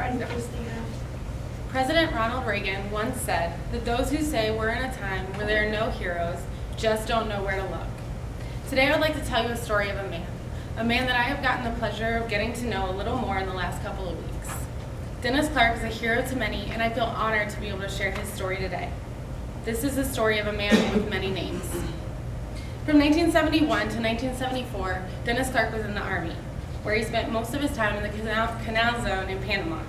and Christina. President Ronald Reagan once said that those who say we're in a time where there are no heroes just don't know where to look. Today I would like to tell you a story of a man that I have gotten the pleasure of getting to know a little more in the last couple of weeks. Dennis Clark is a hero to many, and I feel honored to be able to share his story today. This is the story of a man with many names. From 1971 to 1974, Dennis Clark was in the Army, where he spent most of his time in the Canal Zone in Panama.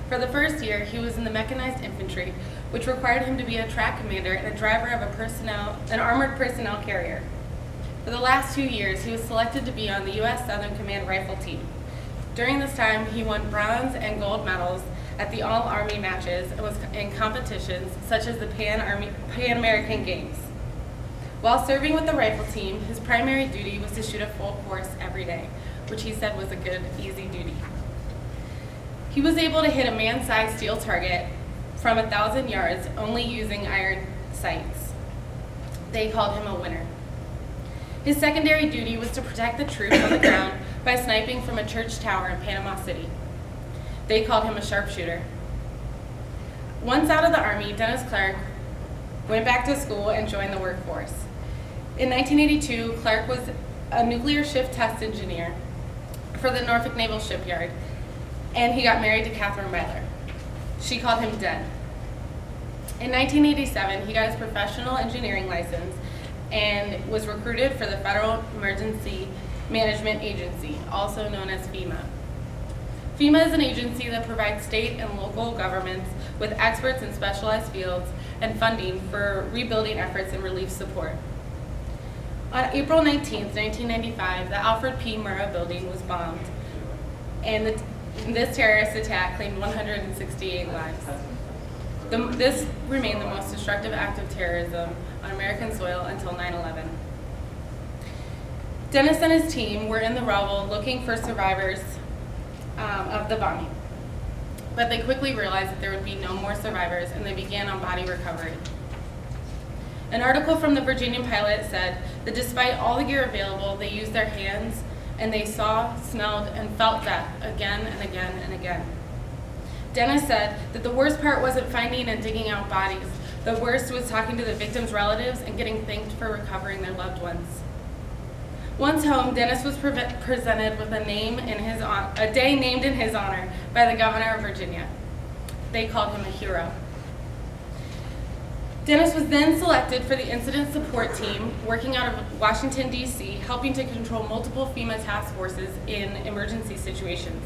For the first year, he was in the mechanized infantry, which required him to be a track commander and a driver of an armored personnel carrier. For the last 2 years, he was selected to be on the U.S. Southern Command rifle team. During this time, he won bronze and gold medals at the All-Army matches and was in competitions such as the Pan American Games. While serving with the rifle team, his primary duty was to shoot at full course every day, which he said was a good, easy duty. He was able to hit a man-sized steel target from 1,000 yards only using iron sights. They called him a winner. His secondary duty was to protect the troops on the ground by sniping from a church tower in Panama City. They called him a sharpshooter. Once out of the Army, Dennis Clark went back to school and joined the workforce. In 1982, Clark was a nuclear ship test engineer for the Norfolk Naval Shipyard, and he got married to Catherine Myler. She called him Den. In 1987, he got his professional engineering license and was recruited for the Federal Emergency Management Agency, also known as FEMA. FEMA is an agency that provides state and local governments with experts in specialized fields and funding for rebuilding efforts and relief support. On April 19, 1995, the Alfred P. Murrah building was bombed, and this terrorist attack claimed 168 lives. This remained the most destructive act of terrorism on American soil until 9/11. Dennis and his team were in the rubble looking for survivors of the bombing, but they quickly realized that there would be no more survivors, and they began on body recovery. An article from the Virginian Pilot said that despite all the gear available, they used their hands and they saw, smelled, and felt death again and again and again. Dennis said that the worst part wasn't finding and digging out bodies. The worst was talking to the victims' relatives and getting thanked for recovering their loved ones. Once home, Dennis was presented with a day named in his honor by the governor of Virginia. They called him a hero. Dennis was then selected for the incident support team working out of Washington, D.C., helping to control multiple FEMA task forces in emergency situations.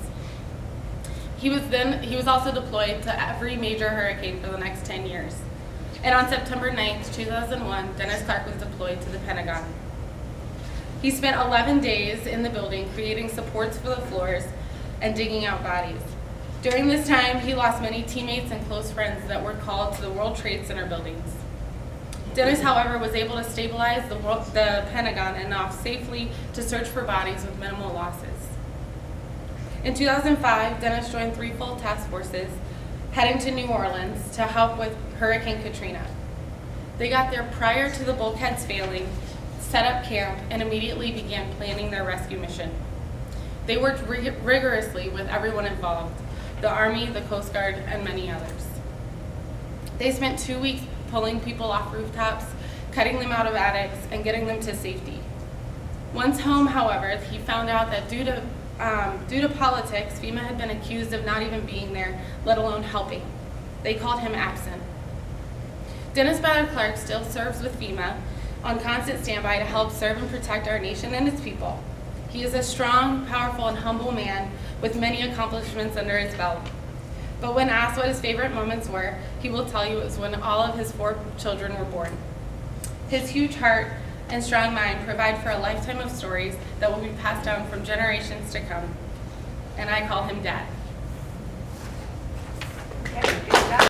He was also deployed to every major hurricane for the next 10 years. And on September 9, 2001, Dennis Clark was deployed to the Pentagon. He spent 11 days in the building creating supports for the floors and digging out bodies. During this time, he lost many teammates and close friends that were called to the World Trade Center buildings. Dennis, however, was able to stabilize the Pentagon enough safely to search for bodies with minimal losses. In 2005, Dennis joined 3 full task forces heading to New Orleans to help with Hurricane Katrina. They got there prior to the bulkheads failing, set up camp, and immediately began planning their rescue mission. They worked rigorously with everyone involved, the Army, the Coast Guard, and many others. They spent 2 weeks pulling people off rooftops, cutting them out of attics, and getting them to safety. Once home, however, he found out that due to politics, FEMA had been accused of not even being there, let alone helping. They called him absent. Dennis Ballard Clark still serves with FEMA on constant standby to help serve and protect our nation and its people. He is a strong, powerful, and humble man with many accomplishments under his belt. But when asked what his favorite moments were, he will tell you it was when all of his 4 children were born. His huge heart and strong mind provide for a lifetime of stories that will be passed down from generations to come. And I call him Dad.